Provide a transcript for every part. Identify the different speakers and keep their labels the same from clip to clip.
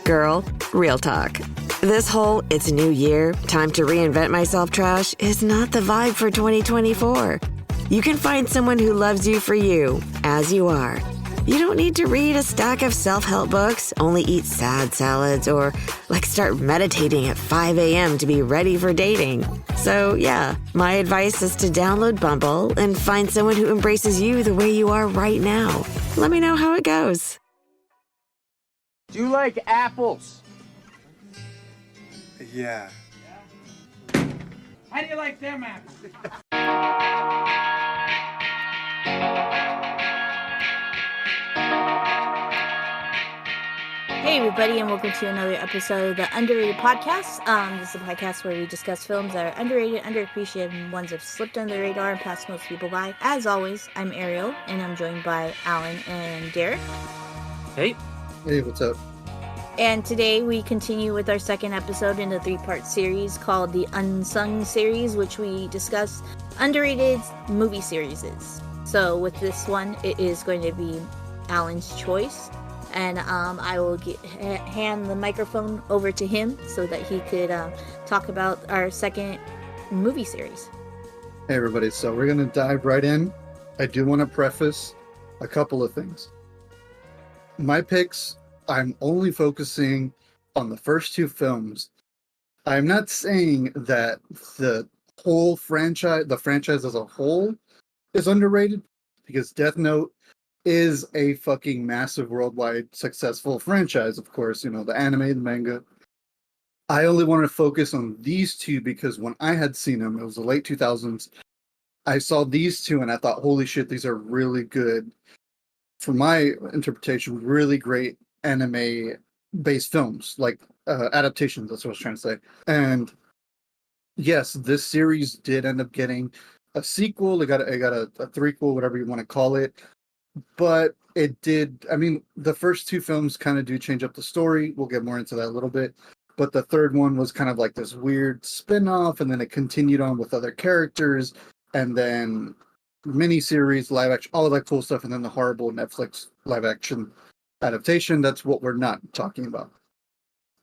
Speaker 1: Girl, real talk. This whole "it's a new year, time to reinvent myself" trash is not the vibe for 2024. You can find someone who loves you for you, as you are. You don't need to read a stack of self-help books, only eat sad salads, or start meditating at 5 a.m. to be ready for dating. So yeah, my advice is to download Bumble and find someone who embraces you the way you are right now. Let me know how it goes.
Speaker 2: Do you like apples?
Speaker 3: Yeah.
Speaker 2: How do you like them apples?
Speaker 4: Hey everybody, and welcome to another episode of the Underrated Podcast. This is a podcast where we discuss films that are underrated, underappreciated, and ones that have slipped under the radar and passed most people by. As always, I'm Ariel, and I'm joined by Alan and Derek.
Speaker 5: Hey.
Speaker 3: Hey, what's up?
Speaker 4: And today we continue with our second episode in the three-part series called the Unsung Series, which we discuss underrated movie series. So with this one, it is going to be Alan's choice. And I will hand the microphone over to him so that he could talk about our second movie series.
Speaker 3: Hey, everybody. So we're going to dive right in. I do want to preface a couple of things. My picks, I'm only focusing on the first two films. I'm not saying that the franchise as a whole is underrated, because Death Note is a fucking massive worldwide successful franchise, of course, the anime, the manga. I only wanted to focus on these two because when I had seen them, it was the late 2000s, I saw these two and I thought, holy shit, these are really good. For my interpretation, really great anime-based films, like adaptations, that's what I was trying to say. And yes, this series did end up getting a sequel. It got a threequel, whatever you want to call it. But it did, the first two films kind of do change up the story. We'll get more into that a little bit. But the third one was kind of like this weird spin-off, and then it continued on with other characters, and then miniseries, live action, all of that cool stuff, and then the horrible Netflix live action adaptation. That's what we're not talking about.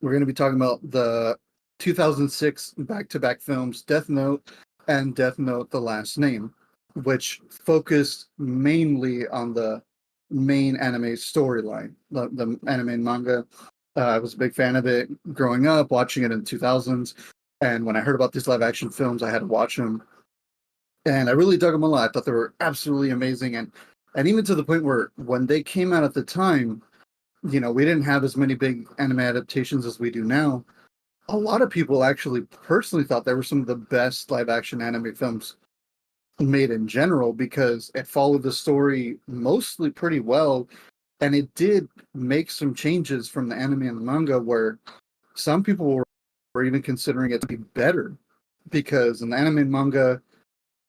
Speaker 3: We're going to be talking about the 2006 back-to-back films, Death Note and Death Note: The Last Name, which focused mainly on the main anime storyline, the anime and manga. I was a big fan of it growing up, watching it in the 2000s. And when I heard about these live action films, I had to watch them. And I really dug them a lot. I thought they were absolutely amazing. And even to the point where when they came out at the time, we didn't have as many big anime adaptations as we do now. A lot of people actually personally thought they were some of the best live action anime films made in general, because it followed the story mostly pretty well, and it did make some changes from the anime and the manga where some people were even considering it to be better, because in the anime and manga,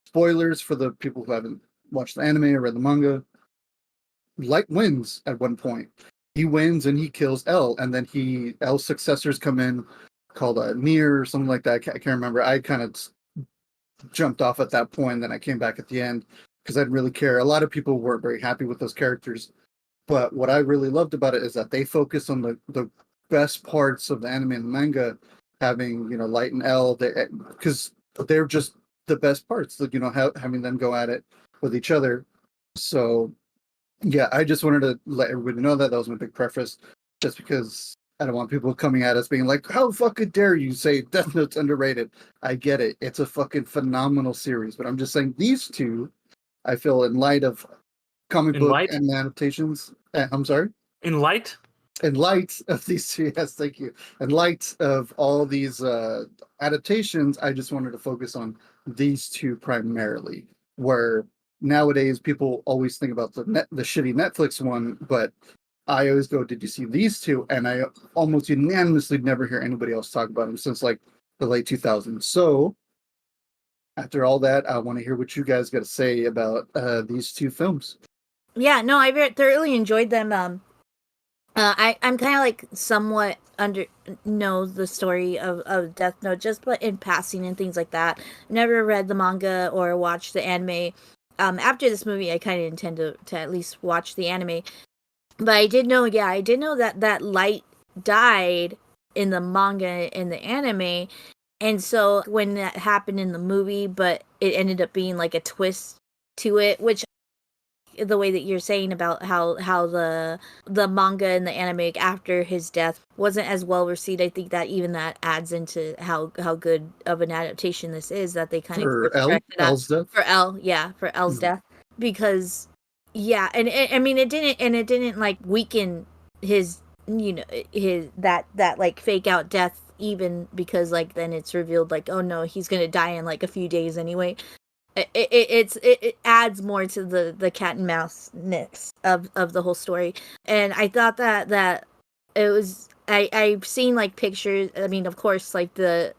Speaker 3: spoilers for the people who haven't watched the anime or read the manga, Light wins at one point. He wins and he kills L, and then L's successors come in called Nier or something like that. I can't remember. I kind of jumped off at that point, and then I came back at the end because I didn't really care. A lot of people weren't very happy with those characters, but what I really loved about it is that they focus on the best parts of the anime and the manga, having Light and L, because they're just the best parts, having them go at it with each other. So yeah, I just wanted to let everybody know that was my big preface, just because I don't want people coming at us being like, how fucking dare you say Death Note's underrated? I get it. It's a fucking phenomenal series. But I'm just saying these two, I feel, in light of comic book and adaptations. I'm sorry?
Speaker 5: In light
Speaker 3: of these two, yes, thank you. In light of all these adaptations, I just wanted to focus on these two primarily, where nowadays people always think about the shitty Netflix one, but I always go, did you see these two? And I almost unanimously never hear anybody else talk about them since the late 2000s. So after all that, I want to hear what you guys got to say about these two films.
Speaker 4: Yeah, no, I thoroughly enjoyed them. I'm kind of somewhat know the story of Death Note, just but in passing and things like that. Never read the manga or watched the anime. After this movie, I kind of intend to at least watch the anime. But I did know that Light died in the manga and the anime. And so when that happened in the movie, but it ended up being like a twist to it, which the way that you're saying about how the manga and the anime after his death wasn't as well received, I think that even that adds into how good of an adaptation this is, that they kind of
Speaker 3: For L's death.
Speaker 4: for L's death, because I mean it didn't like weaken his, you know, his that like fake out death, even because like then it's revealed like, oh no, he's gonna die in like a few days anyway. It adds more to the cat and mouse ness of the whole story. And I thought that it was, I've seen like pictures, I mean of course like the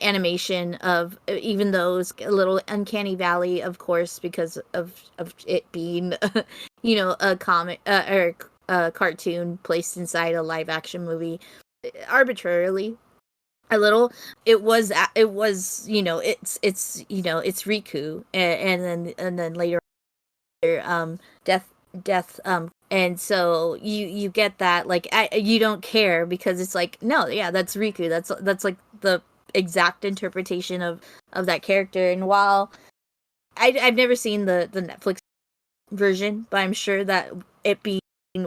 Speaker 4: animation of, even though it was a little uncanny valley, of course, because of it being you know, a comic or a cartoon placed inside a live action movie arbitrarily a little. It was you know, it's you know, it's Riku, and then later death and so you get that like, you don't care because it's like, no, yeah, that's Riku, that's like the exact interpretation of that character. And while I've never seen the Netflix version, but I'm sure that it being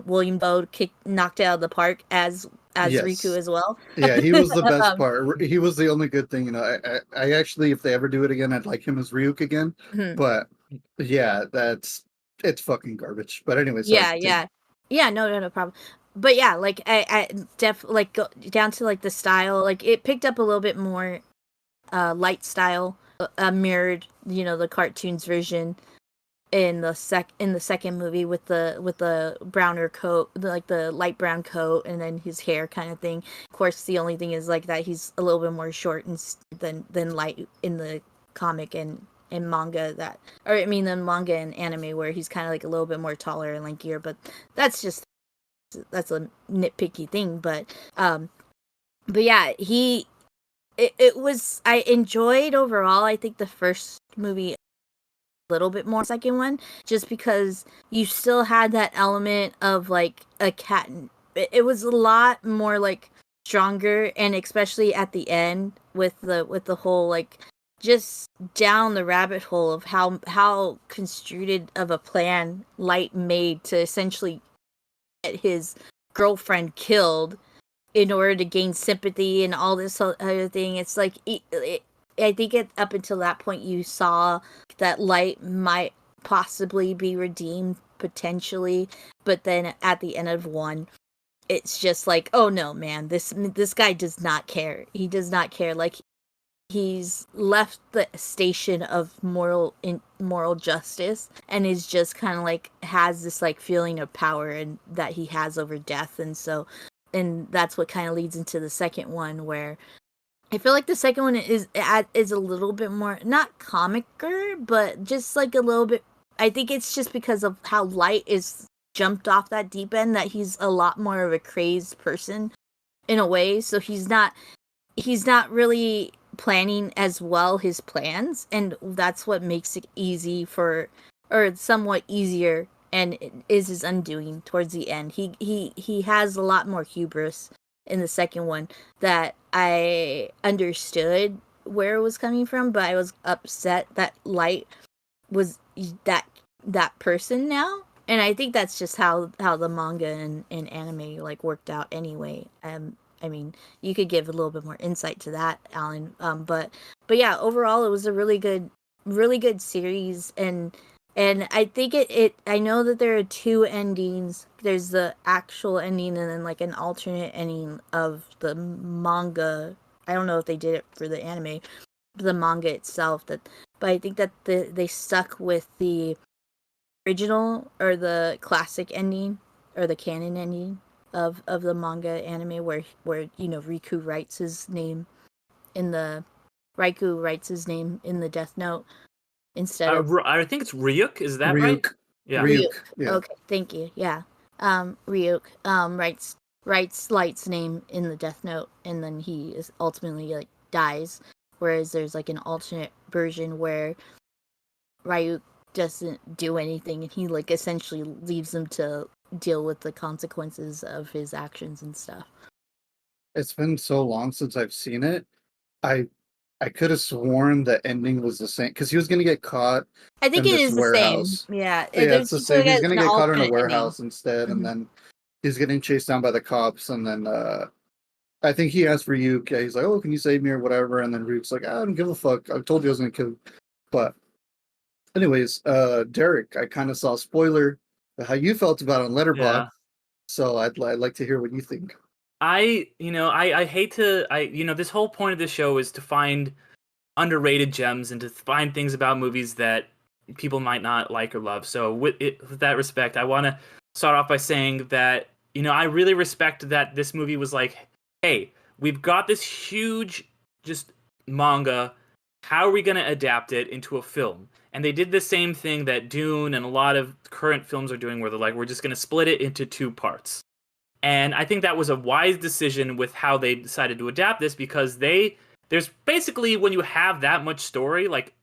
Speaker 4: William Bode knocked it out of the park as
Speaker 3: Yes.
Speaker 4: Riku as well.
Speaker 3: Yeah, he was the best part. He was the only good thing, you know. I actually, if they ever do it again, I'd like him as Ryuk again.
Speaker 4: Mhm.
Speaker 3: But yeah, it's fucking garbage. But anyway, sorry.
Speaker 4: Yeah, no problem. But yeah, like I like go down to like the style, like it picked up a little bit more light style, mirrored, you know, the cartoons version in the second movie with the browner coat, like the light brown coat, and then his hair kind of thing. Of course, the only thing is like that he's a little bit more short and than light in the comic and manga, that, or I mean the manga and anime, where he's kind of like a little bit more taller and lankier. But that's a nitpicky thing. But yeah, it was, I enjoyed overall, I think the first movie little bit more, second one, just because you still had that element of like a cat. It was a lot more like stronger, and especially at the end with the whole like just down the rabbit hole of how construed of a plan Light made to essentially get his girlfriend killed in order to gain sympathy and all this other thing. It's like I think up until that point, you saw that Light might possibly be redeemed potentially, but then at the end of one, it's just like, oh no, man, this guy does not care. He does not care. Like, he's left the station of moral justice and is just kind of like has this like feeling of power and that he has over death. And so, and that's what kind of leads into the second one, where I feel like the second one is a little bit more, not comicer, but just like a little bit. I think it's just because of how Light is jumped off that deep end, that he's a lot more of a crazed person in a way. So he's not really planning as well his plans, and that's what makes it easy for, or somewhat easier, and it is his undoing towards the end. He has a lot more hubris in the second one that I understood where it was coming from, but I was upset that Light was that person now. And I think that's just how the manga and anime like worked out anyway. I mean, you could give a little bit more insight to that, Alan. But yeah, overall it was a really good series, and I think I know that there are two endings. There's the actual ending and then like an alternate ending of the manga. I don't know if they did it for the anime, the manga itself. But I think that they stuck with the original or the classic ending or the canon ending of the manga anime, where you know, Riku writes his name in the Death Note instead of
Speaker 5: I think it's Ryuk. Is that right?
Speaker 3: Ryuk.
Speaker 5: Yeah.
Speaker 3: Ryuk. Yeah.
Speaker 4: Okay, thank you. Yeah. Ryuk writes Light's name in the Death Note, and then he is ultimately like dies. Whereas there's like an alternate version where Ryuk doesn't do anything, and he like essentially leaves him to deal with the consequences of his actions and stuff.
Speaker 3: It's been so long since I've seen it. I I could have sworn the ending was the same because he was gonna get caught
Speaker 4: I think
Speaker 3: in
Speaker 4: it
Speaker 3: this
Speaker 4: is the same.
Speaker 3: warehouse.
Speaker 4: Yeah,
Speaker 3: Yeah, it's
Speaker 4: there's
Speaker 3: the
Speaker 4: just
Speaker 3: same.
Speaker 4: like
Speaker 3: He's gonna
Speaker 4: an
Speaker 3: get caught in a
Speaker 4: alternate ending.
Speaker 3: warehouse instead, and
Speaker 4: Mhm.
Speaker 3: then he's getting chased down by the cops, and then I think he asked for Ryuk. Yeah, he's like, "Oh, can you save me or whatever?" And then Ryuk's like, "I don't give a fuck. I told you I was gonna kill you." But anyways, Derek, I kind of saw a spoiler of how you felt about it on Letterboxd,
Speaker 5: Yeah.
Speaker 3: so I'd like to hear what you think.
Speaker 5: I hate to, this whole point of this show is to find underrated gems and to find things about movies that people might not like or love. So with that respect, I want to start off by saying that, I really respect that this movie was like, hey, we've got this huge just manga. How are we going to adapt it into a film? And they did the same thing that Dune and a lot of current films are doing, where they're like, we're just going to split it into two parts. And I think that was a wise decision with how they decided to adapt this, because there's basically, when you have that much story, like,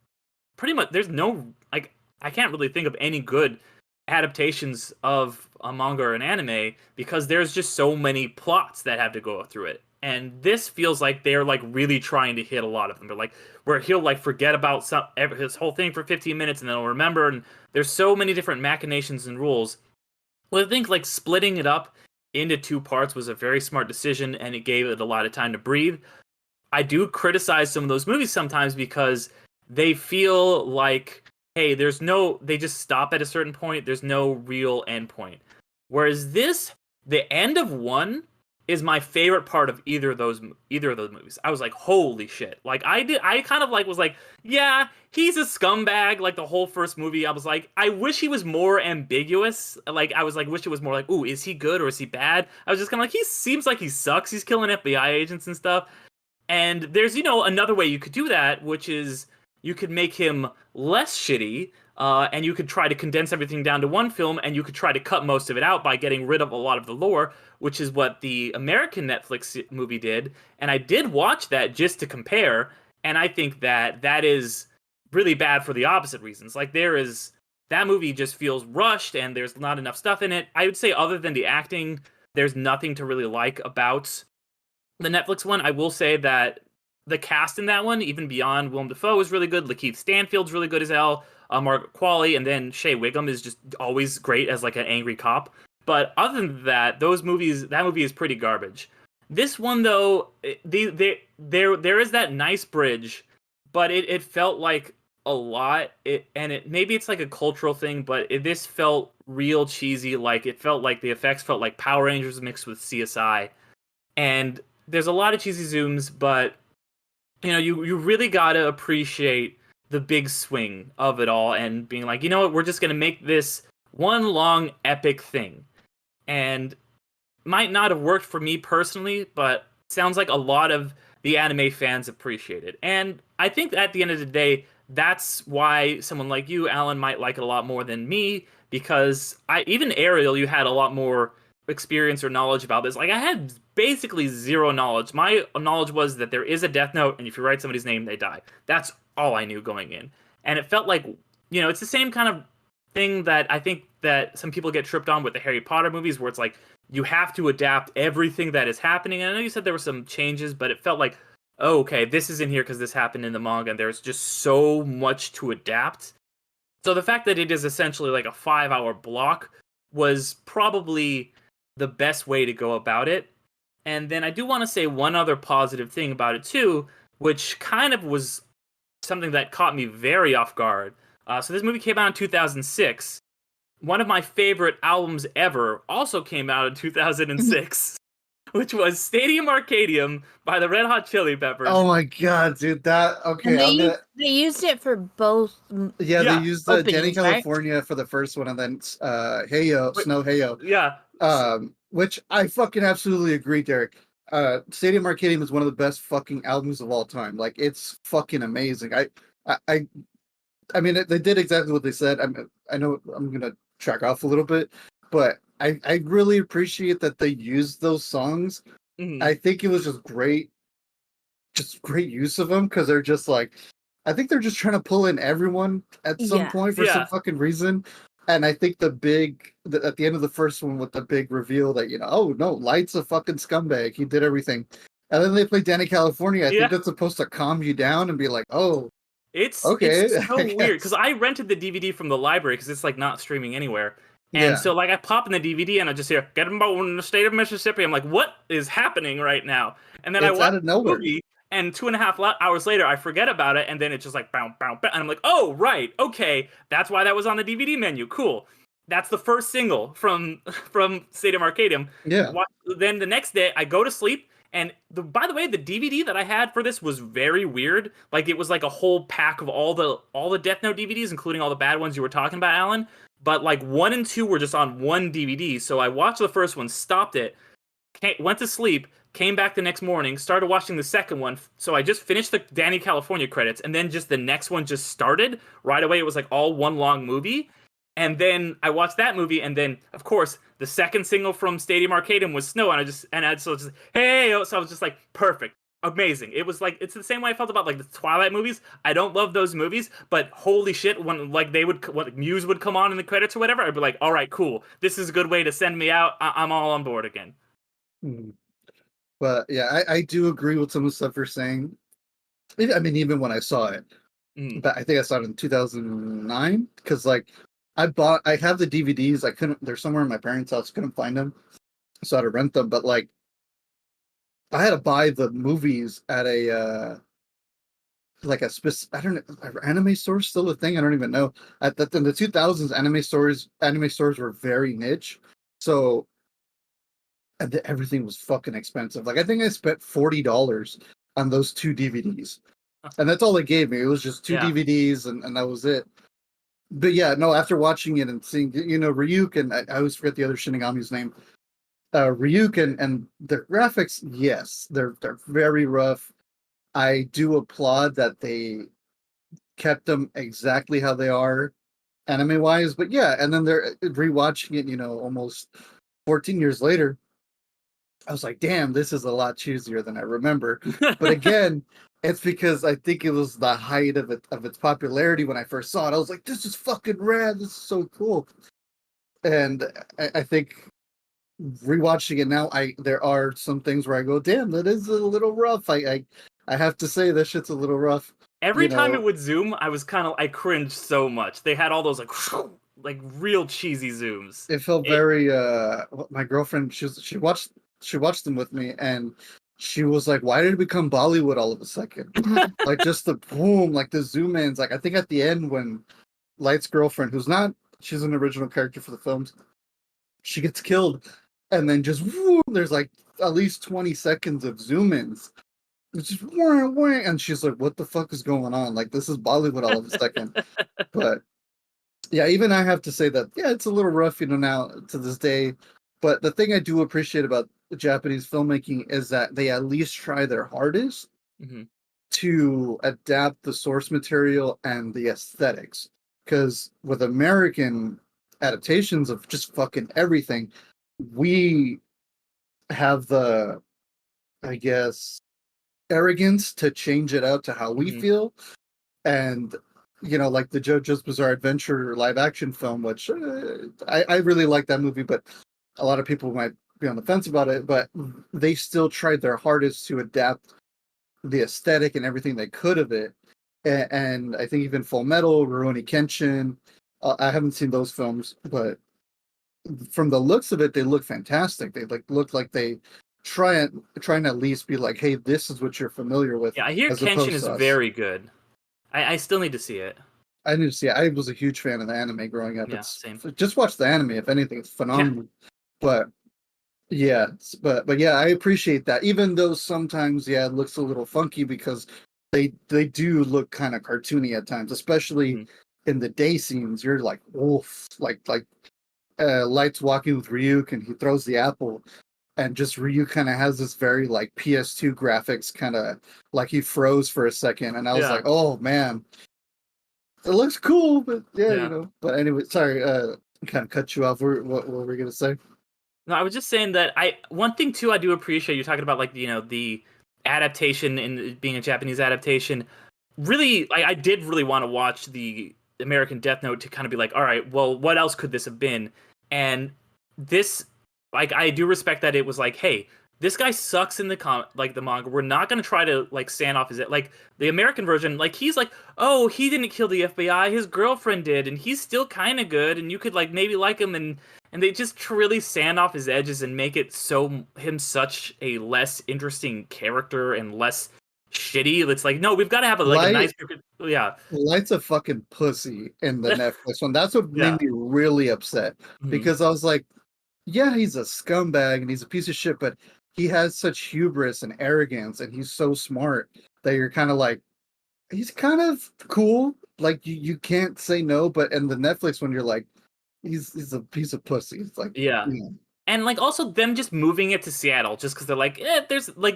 Speaker 5: pretty much there's no, like, I can't really think of any good adaptations of a manga or an anime, because there's just so many plots that have to go through it. And this feels like they're like really trying to hit a lot of them. They're like, where he'll like forget about his whole thing for 15 minutes and then he'll remember. And there's so many different machinations and rules. Well, I think like splitting it up into two parts was a very smart decision, and it gave it a lot of time to breathe. I do criticize some of those movies sometimes because they feel like, hey, they just stop at a certain point. There's no real end point. Whereas this, the end of one is my favorite part of either of those movies. I was like, holy shit. Like I kind of like was like, yeah, he's a scumbag. Like the whole first movie, I was like, I wish he was more ambiguous. Like I was like, wish it was more like, ooh, is he good or is he bad? I was just kind of like, he seems like he sucks. He's killing FBI agents and stuff. And there's, another way you could do that, which is you could make him less shitty, and you could try to condense everything down to one film, and you could try to cut most of it out by getting rid of a lot of the lore, which is what the American Netflix movie did. And I did watch that just to compare, and I think that is really bad for the opposite reasons. Like that movie just feels rushed, and there's not enough stuff in it. I would say, other than the acting, there's nothing to really like about the Netflix one. I will say that the cast in that one, even beyond Willem Dafoe, is really good. Lakeith Stanfield's really good as hell. Margaret Qualley, and then Shea Wiggum is just always great as like an angry cop. But other than that, that movie is pretty garbage. This one though, there is that nice bridge, but it felt like a lot. Maybe it's like a cultural thing, but this felt real cheesy. Like it felt like the effects felt like Power Rangers mixed with CSI, and there's a lot of cheesy zooms, but you really gotta appreciate the big swing of it all and being like, you know what, we're just gonna make this one long epic thing. And might not have worked for me personally, but sounds like a lot of the anime fans appreciate it. And I think at the end of the day, that's why someone like you, Alan, might like it a lot more than me, because even Ariel, you had a lot more experience or knowledge about this. Like I had basically zero knowledge. My knowledge was that there is a death note, and if you write somebody's name, they die. That's all I knew going in. And it felt like, it's the same kind of thing that I think that some people get tripped on with the Harry Potter movies, where it's like you have to adapt everything that is happening. And I know you said there were some changes, but it felt like, oh, okay, this is in here because this happened in the manga, and there's just so much to adapt. So the fact that it is essentially like a 5-hour block was probably the best way to go about it. And then I do want to say one other positive thing about it too, which kind of was something that caught me very off guard. So this movie came out in 2006. One of my favorite albums ever also came out in 2006, which was Stadium Arcadium by the Red Hot Chili Peppers.
Speaker 3: Oh my god, dude!
Speaker 4: And they used it for both.
Speaker 3: Yeah, they used the Danny
Speaker 4: openings, right?
Speaker 3: California for the first one, and then Heyo, Snow Heyo.
Speaker 5: Yeah.
Speaker 3: Which I fucking absolutely agree, Derek. Stadium Arcadium is one of the best fucking albums of all time. Like it's fucking amazing. I mean, they did exactly what they said. I know I'm gonna track off a little bit, but I really appreciate that they used those songs.
Speaker 5: Mhm.
Speaker 3: I think it was just great use of them, because they're just like, I think they're just trying to pull in everyone at some point for some fucking reason. And I think at the end of the first one with the big reveal that, oh no, Light's a fucking scumbag. He did everything. And then they play Danny California. I think
Speaker 5: Yeah.
Speaker 3: that's supposed to calm you down and be like, oh,
Speaker 5: It's
Speaker 3: okay.
Speaker 5: so
Speaker 3: I
Speaker 5: weird
Speaker 3: guess.
Speaker 5: because I rented the DVD from the library because it's like not streaming anywhere. And
Speaker 3: Yeah.
Speaker 5: so like I pop in the DVD and I just hear "Get 'em out in the state of Mississippi." I'm like, what is happening right now? And then I
Speaker 3: It's out
Speaker 5: watch
Speaker 3: of
Speaker 5: the
Speaker 3: nowhere.
Speaker 5: movie, and 2.5 hours later I forget about it, and then it's just like bow bow bow, and I'm like, oh right, okay, that's why that was on the DVD menu. Cool. That's the first single from Stadium Arcadium.
Speaker 3: Yeah.
Speaker 5: Then the next day I go to sleep. And by the way, the DVD that I had for this was very weird. Like it was like a whole pack of all the Death Note DVDs, including all the bad ones you were talking about, Alan. But like 1 and 2 were just on one DVD. So I watched the first one, stopped it, went to sleep, came back the next morning, started watching the second one. So I just finished the Danny California credits, and then just the next one just started right away. It was like all one long movie. And then I watched that movie, and then of course the second single from Stadium Arcadium was Snow, and so just hey, so I was just like perfect, amazing. It was like it's the same way I felt about like the Twilight movies. I don't love those movies, but holy shit, when like when Muse would come on in the credits or whatever, I'd be like, all right, cool, this is a good way to send me out. I'm all on board again.
Speaker 3: But yeah, I do agree with some of the stuff you're saying. I mean, even when I saw it, but I think I saw it in 2009 because like I have the DVDs. I couldn't. They're somewhere in my parents' house. Couldn't find them, so I had to rent them. But like, I had to buy the movies at a like a I don't know, anime store still a thing. I don't even know. In the 2000s, anime stores were very niche, so everything was fucking expensive. Like I think I spent $40 on those 2 DVDs, and that's all they gave me. It was just 2 DVDs, and that was it. But yeah, no, after watching it and seeing, Ryuk, and I always forget the other Shinigami's name, Ryuk and the graphics, yes, they're very rough. I do applaud that they kept them exactly how they are, anime wise. But yeah, and then they're rewatching it, almost 14 years later. I was like, damn, this is a lot cheesier than I remember. But again, it's because I think it was the height of its popularity when I first saw it. I was like, this is fucking rad. This is so cool. And I think rewatching it now, there are some things where I go, damn, that is a little rough. I have to say that shit's a little rough.
Speaker 5: Every time it would zoom, I cringed so much. They had all those like real cheesy zooms.
Speaker 3: It felt very my girlfriend, she watched them with me, and she was like, why did it become Bollywood all of a second? Like just the boom, like the zoom ins. Like I think at the end when Light's girlfriend, she's an original character for the films, she gets killed, and then just there's like at least 20 seconds of zoom ins. It's just and she's like, what the fuck is going on? Like this is Bollywood all of a second. But yeah, even I have to say that, yeah, it's a little rough, now to this day. But the thing I do appreciate about Japanese filmmaking is that they at least try their hardest to adapt the source material and the aesthetics. Because with American adaptations of just fucking everything, we have the, I guess, arrogance to change it out to how we feel. And, like the JoJo's Bizarre Adventure live action film, which I really like that movie, but a lot of people might be on the fence about it, but they still tried their hardest to adapt the aesthetic and everything they could of it. And I think even Full Metal, Rurouni Kenshin, I haven't seen those films, but from the looks of it, they look fantastic. They look like they try and at least be like, hey, this is what you're familiar with.
Speaker 5: Yeah, I hear Kenshin is very good. I still need to see it.
Speaker 3: I need to see it. I was a huge fan of the anime growing up.
Speaker 5: Yeah, same.
Speaker 3: Just watch the anime, if anything. It's phenomenal. Yeah. But yeah, but yeah, I appreciate that. Even though sometimes, yeah, it looks a little funky because they do look kind of cartoony at times, especially in the day scenes. You're like, wolf, like Light's walking with Ryuk and he throws the apple, and just Ryuk kind of has this very like PS2 graphics, kind of like he froze for a second, and I was like, oh man, it looks cool, but yeah. But anyway, sorry, kind of cut you off. What were we gonna say?
Speaker 5: No, I was just saying that one thing too I do appreciate you talking about, like, the adaptation and being a Japanese adaptation. Really, I did really want to watch the American Death Note to kind of be like, all right, well, what else could this have been? And this, like, I do respect that it was like, hey, this guy sucks in the manga. We're not gonna try to like stand off his like the American version. Like he's like, oh, he didn't kill the FBI, his girlfriend did, and he's still kind of good, and you could like maybe like him, and they just really sand off his edges and make it so him such a less interesting character and less shitty. It's like, no, we've got to have a nice, yeah.
Speaker 3: Light's a fucking pussy in the Netflix one. That's what
Speaker 5: Yeah.
Speaker 3: made me really upset
Speaker 5: Mhm.
Speaker 3: because I was like, yeah, he's a scumbag and he's a piece of shit, but he has such hubris and arrogance, and he's so smart that you're kind of like, he's kind of cool. Like you can't say no, but in the Netflix one, you're like, he's a piece of pussy. It's like,
Speaker 5: Yeah.
Speaker 3: you know.
Speaker 5: And like also them just moving it to Seattle just because they're like,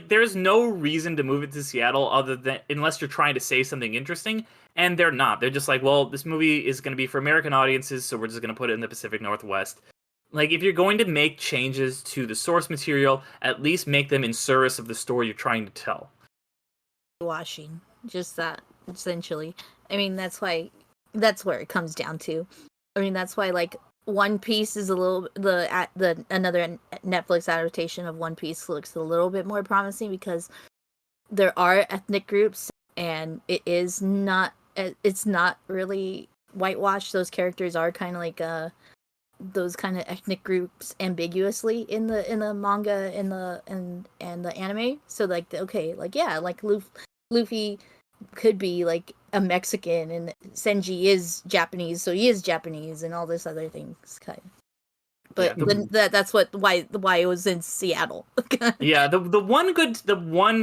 Speaker 5: there's no reason to move it to Seattle other than unless you're trying to say something interesting, and they're not. They're just like, well, this movie is going to be for American audiences, so we're just going to put it in the Pacific Northwest. Like, if you're going to make changes to the source material, at least make them in service of the story you're trying to tell.
Speaker 4: Washing, just that, essentially. I mean, that's where it comes down to. I mean, that's why like One Piece is a little the another Netflix adaptation of One Piece looks a little bit more promising because there are ethnic groups and it's not really whitewashed. Those characters are kind of like those kind of ethnic groups ambiguously in the manga and the anime. So like, okay, like yeah, like Luffy could be like a Mexican and Senji is Japanese, so he is Japanese and all this other things kind of. But
Speaker 5: yeah,
Speaker 4: that's why it was in Seattle.
Speaker 5: Yeah, the one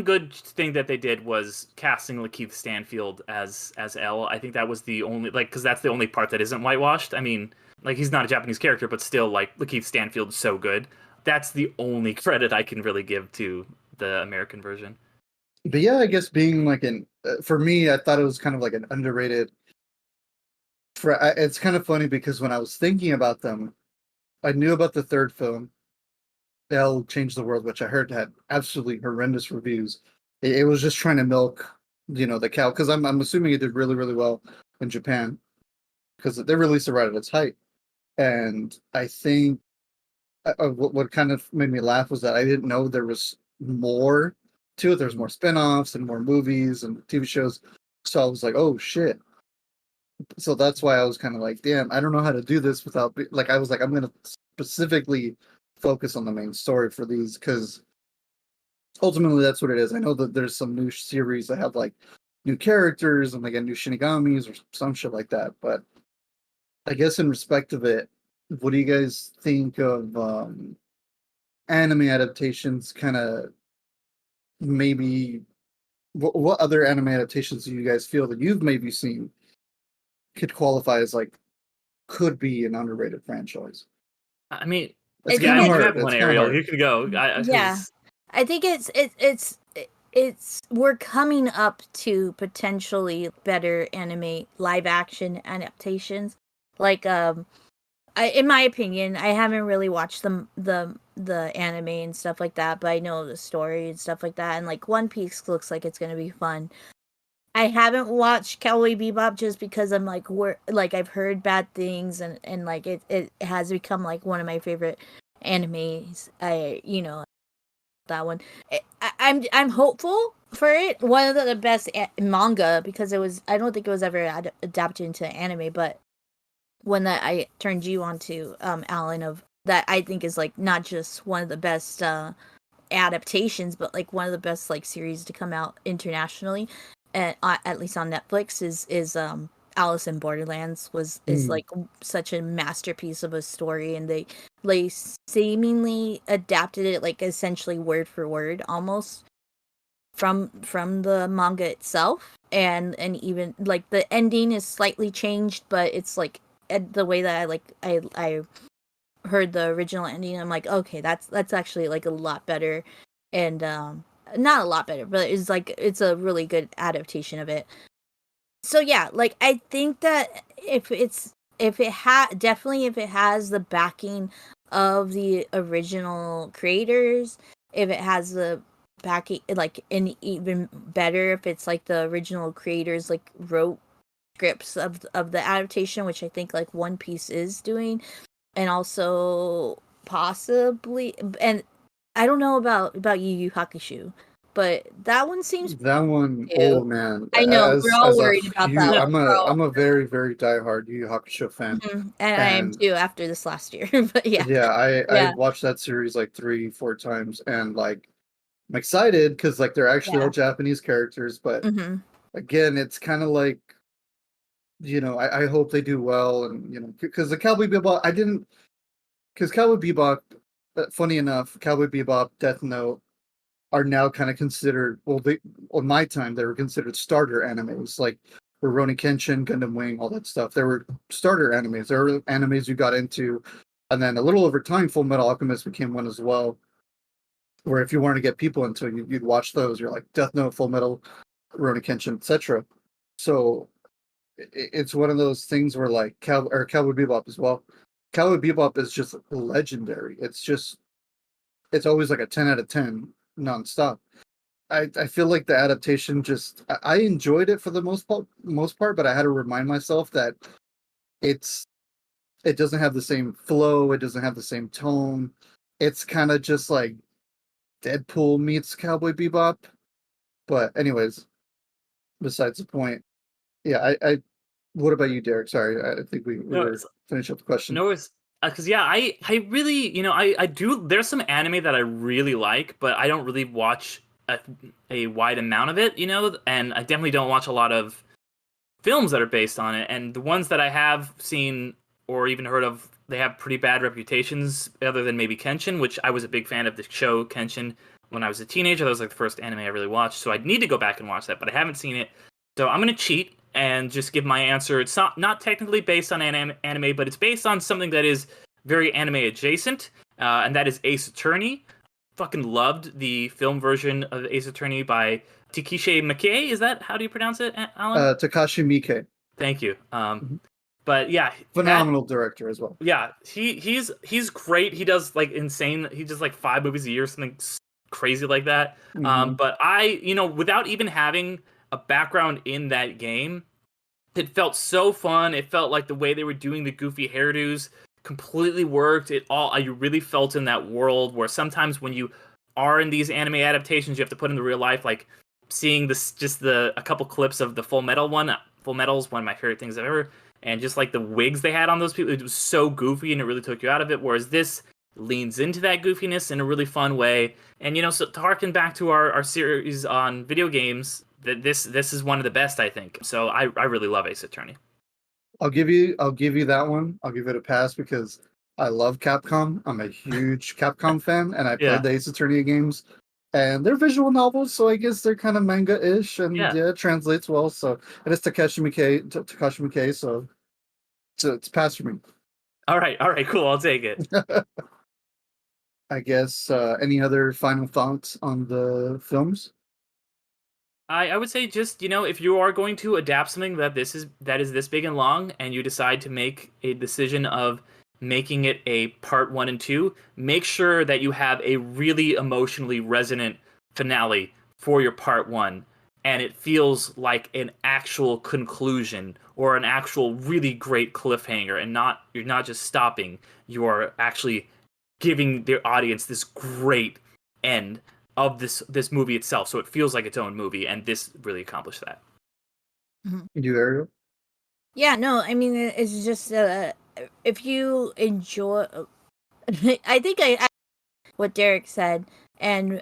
Speaker 5: good thing that they did was casting Lakeith Stanfield as L. I think that was the only because that's the only part that isn't whitewashed. I mean, like he's not a Japanese character, but still like Lakeith Stanfield's so good. That's the only credit I can really give to the American version.
Speaker 3: But yeah, I guess being like for me, I thought it was kind of like an underrated. It's kind of funny because when I was thinking about them, I knew about the third film, L Change the World, which I heard had absolutely horrendous reviews. It was just trying to milk, the cow, because I'm assuming it did really, really well in Japan because they released it right at its height. And I think what kind of made me laugh was that I didn't know there was more to it. There's more spin-offs and more movies and TV shows. So I was like, oh shit. So that's why I was kind of like, damn, I don't know how to do this without I was like, I'm gonna specifically focus on the main story for these because ultimately that's what it is. I know that there's some new series that have like new characters and like a new Shinigamis or some shit like that. But I guess in respect of it, what do you guys think of anime adaptations? Kind of maybe what other anime adaptations do you guys feel that you've maybe seen could qualify as like could be an underrated franchise?
Speaker 5: I mean,
Speaker 3: It's
Speaker 5: yeah,
Speaker 3: kind of
Speaker 5: you
Speaker 3: hard.
Speaker 5: have one, Ariel. You can go.
Speaker 4: Yeah, I think it's we're coming up to potentially better anime live action adaptations. Like in my opinion, I haven't really watched the anime and stuff like that, but I know the story and stuff like that. And like One Piece looks like it's gonna be fun. I haven't watched Cowboy Bebop just because I'm like I've heard bad things and like it has become like one of my favorite animes. That one. I'm hopeful for it. One of the best manga because I don't think it was ever adapted into anime, but one that I turned you on to, Alan, of that I think is like not just one of the best adaptations, but like one of the best like series to come out internationally, at least on Netflix is Alice in Borderlands is like such a masterpiece of a story, and they seemingly adapted it like essentially word for word almost from the manga itself, and even like the ending is slightly changed, but it's like the way that I heard the original ending, I'm like, okay, that's actually like a lot better, and not a lot better, but it's a really good adaptation of it. So yeah, like I think that if it has the backing of the original creators, if it has the backing, like, and even better if it's like the original creators like wrote scripts of the adaptation, which I think like One Piece is doing, and also possibly, and I don't know about Yu Yu Hakusho, but that one seems
Speaker 3: That one,
Speaker 4: too.
Speaker 3: oh man,
Speaker 4: I know we're all
Speaker 3: as a
Speaker 4: worried about that
Speaker 3: huge,
Speaker 4: one. We're all,
Speaker 3: I'm a very very diehard Yu Yu Hakusho fan,
Speaker 4: and I am
Speaker 3: and
Speaker 4: too after this last year. But yeah,
Speaker 3: yeah, I
Speaker 4: yeah,
Speaker 3: watched that series like 3 4 times, and like I'm excited because like they're actually
Speaker 4: yeah.
Speaker 3: all Japanese characters, but
Speaker 4: hmm
Speaker 3: again, it's kind of like, I hope they do well, and because the Cowboy Bebop, I didn't, because Cowboy Bebop, funny enough, Cowboy Bebop, Death Note are now kind of considered, well, they, on my time they were considered starter animes, like Rurouni Kenshin, Gundam Wing, all that stuff. There were starter animes. There were animes you got into, and then a little over time, Full Metal Alchemist became one as well. Where if you wanted to get people into it, you'd watch those. You're like Death Note, Full Metal, Rurouni Kenshin, etc. So it's one of those things where like Cowboy Bebop as well. Cowboy Bebop is just legendary. It's always like a 10 out of 10 nonstop. I feel like the adaptation just I enjoyed it for the most part, but I had to remind myself that it's it doesn't have the same flow, it doesn't have the same tone. It's kind of just like Deadpool meets Cowboy Bebop. But anyways, besides the point. Yeah, I what about you, Derek? Sorry, I think we
Speaker 5: No,
Speaker 3: were finishing up the question.
Speaker 5: no, it's because yeah, I really I do. There's some anime that I really like, but I don't really watch a wide amount of it, and I definitely don't watch a lot of films that are based on it. And the ones that I have seen or even heard of, they have pretty bad reputations, other than maybe Kenshin, which I was a big fan of the show Kenshin when I was a teenager. That was like the first anime I really watched, so I'd need to go back and watch that, but I haven't seen it. So I'm gonna cheat and just give my answer. It's not technically based on anime, but it's based on something that is very anime adjacent, and that is Ace Attorney. Fucking loved the film version of Ace Attorney by Takeshi Miike. Is that how do you pronounce it, Alan?
Speaker 3: Takashi Miike,
Speaker 5: Thank you.
Speaker 3: Mhm.
Speaker 5: But yeah, that
Speaker 3: Phenomenal director as well.
Speaker 5: yeah, he's great. He does like insane. He does like 5 movies a year, something crazy like that.
Speaker 3: Mhm.
Speaker 5: But without even having a background in that game, it felt so fun. It felt like the way they were doing the goofy hairdos completely worked. You really felt in that world where sometimes when you are in these anime adaptations, you have to put in the real life, like seeing this, just a couple clips of the Full Metal one. Full Metal is one of my favorite things ever, and just like the wigs they had on those people, it was so goofy and it really took you out of it. Whereas this leans into that goofiness in a really fun way. And so to harken back to our series on video games, that this is one of the best, I think. So I really love Ace Attorney.
Speaker 3: I'll give you that one. I'll give it a pass because I love Capcom. I'm a huge Capcom fan, and I played
Speaker 5: Yeah,
Speaker 3: the Ace Attorney games. And they're visual novels, so I guess they're kind of manga-ish, and
Speaker 5: yeah.
Speaker 3: yeah, it translates well. So, and it's Takashi Miike, so it's pass for me.
Speaker 5: All right, cool. I'll take it.
Speaker 3: I guess any other final thoughts on the films?
Speaker 5: I would say just if you are going to adapt something that is this big and long, and you decide to make a decision of making it a part 1 and 2, make sure that you have a really emotionally resonant finale for your part 1, and it feels like an actual conclusion or an actual really great cliffhanger, and you're not just stopping, you're actually giving the audience this great end of this movie itself, so it feels like its own movie, and this really accomplished that.
Speaker 3: You, Ariel?
Speaker 4: Yeah, no, I mean it's just if you enjoy, I think I what Derek said, and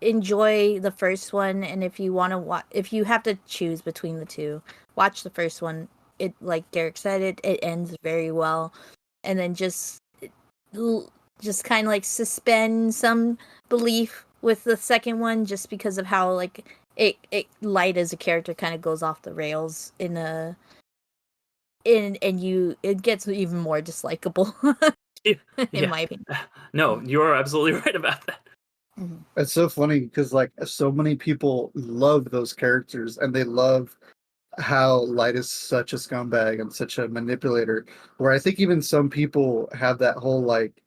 Speaker 4: enjoy the first one, and if you want to watch, if you have to choose between the two, watch the first one. It, like Derek said, it ends very well, and then just kind of like suspend some belief with the second one, just because of how like it Light as a character kind of goes off the rails and you it gets even more dislikable
Speaker 5: Yeah,
Speaker 4: in
Speaker 5: yeah.
Speaker 4: my opinion.
Speaker 5: No, you're absolutely right about that.
Speaker 4: Mhm.
Speaker 3: It's so funny because like so many people love those characters and they love how Light is such a scumbag and such a manipulator. Where I think even some people have that whole like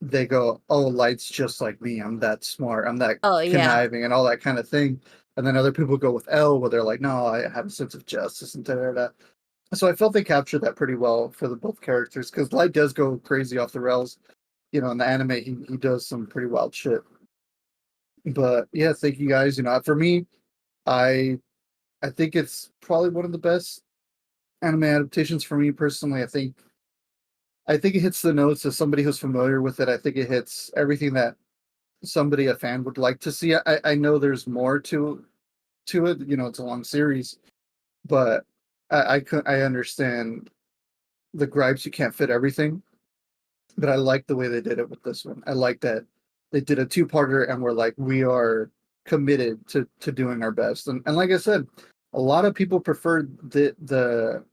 Speaker 3: they go, "Oh, Light's just like me. I'm that smart. I'm that
Speaker 4: Oh yeah.
Speaker 3: conniving and all that kind of thing." And then other people go with L, where they're like, "No, I have a sense of justice and da da da." So I felt they captured that pretty well for the both characters because Light does go crazy off the rails. In the anime, he does some pretty wild shit. But yeah, thank you guys. For me, I I think it's probably one of the best anime adaptations for me personally. I think it hits the notes as somebody who's familiar with it. I think it hits everything that a fan would like to see. I know there's more to it. It's a long series, but I understand the gripes. You can't fit everything, but I like the way they did it with this one. I like that they did a two-parter and we're like, we are committed to doing our best. And like I said, a lot of people preferred the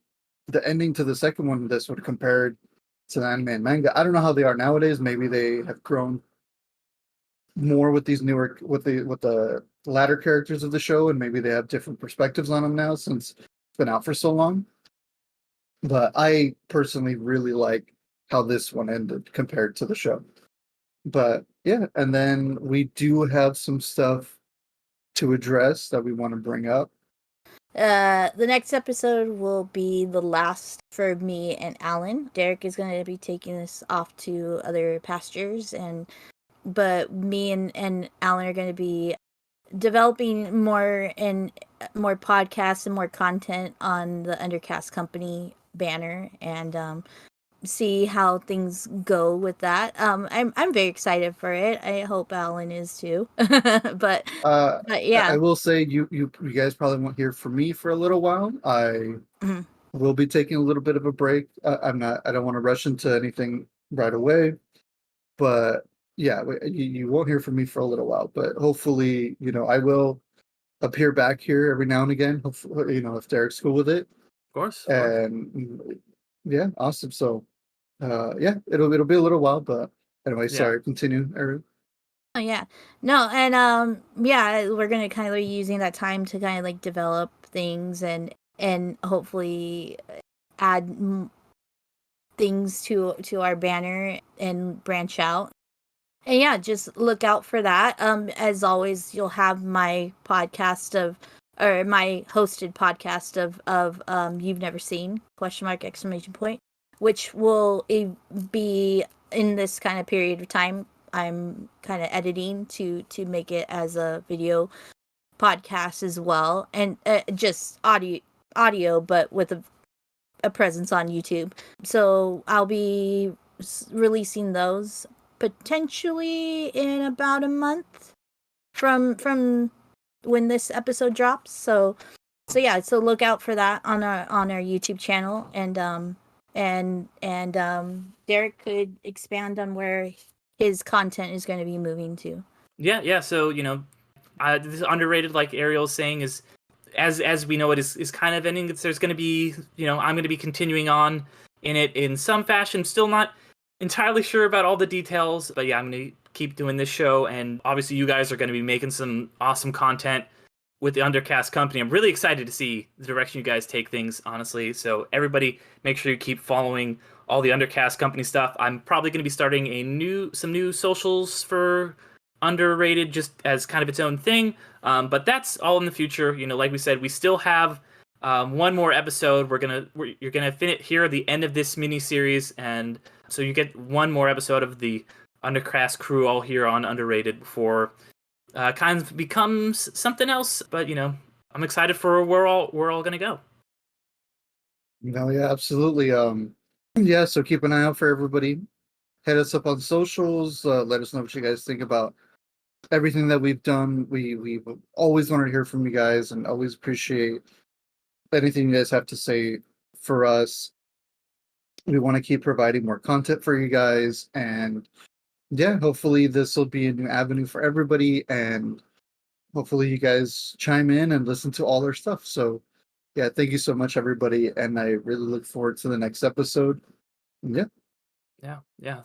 Speaker 3: ending to the second one, this one, compared to the anime and manga. I don't know how they are nowadays. Maybe they have grown more with these newer with the latter characters of the show, and maybe they have different perspectives on them now since it's been out for so long. But I personally really like how this one ended compared to the show. But yeah, and then we do have some stuff to address that we want to bring up.
Speaker 4: The next episode will be the last for me and Alan. Derek is going to be taking this off to other pastures, but me and Alan are going to be developing more podcasts and more content on the Undercast Company banner, and see how things go with that. I'm very excited for it. I hope Alan is too. but yeah.
Speaker 3: I will say you guys probably won't hear from me for a little while. I will be taking a little bit of a break. I don't want to rush into anything right away, but yeah, you won't hear from me for a little while. But hopefully, I will appear back here every now and again. Hopefully, if Derek's cool with it.
Speaker 5: Of course.
Speaker 3: And yeah, awesome. So yeah, it'll be a little while, but anyway, sorry, continue, Aaron.
Speaker 4: Oh yeah. No, and yeah, we're gonna kind of be using that time to kind of like develop things and hopefully add things to our banner and branch out. And yeah, just look out for that. As always, you'll have my podcast or my hosted podcast of You've Never Seen ? Which will be in this kind of period of time. I'm kind of editing to make it as a video podcast as well, and just audio, but with a presence on YouTube. So I'll be releasing those potentially in about a month from when this episode drops. So yeah, so look out for that on our YouTube channel, and Derek could expand on where his content is going to be moving to.
Speaker 5: Yeah. So this is underrated, like Ariel's saying, is as we know it is kind of ending. There's going to be I'm going to be continuing on in it in some fashion. Still not entirely sure about all the details, but yeah, I'm going to keep doing this show, and obviously you guys are going to be making some awesome content with the Undercast Company. I'm really excited to see the direction you guys take things, honestly. So everybody, make sure you keep following all the Undercast Company stuff. I'm probably going to be starting some new socials for Underrated, just as kind of its own thing. But that's all in the future. Like we said, we still have one more episode. You're gonna hear the end of this mini series, and so you get one more episode of the Undercast crew all here on Underrated before kind of becomes something else. But I'm excited for where we're all gonna go.
Speaker 3: No, yeah, absolutely. Yeah, so keep an eye out for everybody. Hit us up on socials. Let us know what you guys think about everything that we've done. We always want to hear from you guys, and always appreciate anything you guys have to say for us. We want to keep providing more content for you guys, and yeah, hopefully this will be a new avenue for everybody, and hopefully you guys chime in and listen to all our stuff. So yeah, thank you so much, everybody, and I really look forward to the next episode.
Speaker 5: Yeah.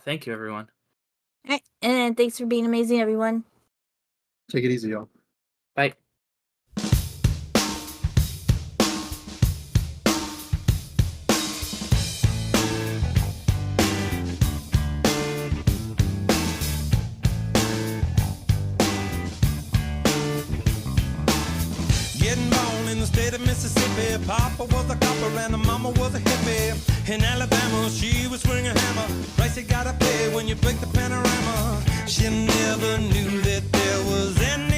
Speaker 5: Thank you, everyone.
Speaker 4: All right, and thanks for being amazing, everyone.
Speaker 3: Take it easy, y'all.
Speaker 5: Bye.
Speaker 6: Getting born in the state of Mississippi. Papa was a copper and the mama was a hippie. In Alabama, she was swinging a hammer. Price you gotta pay when you break the panorama. She never knew that there was any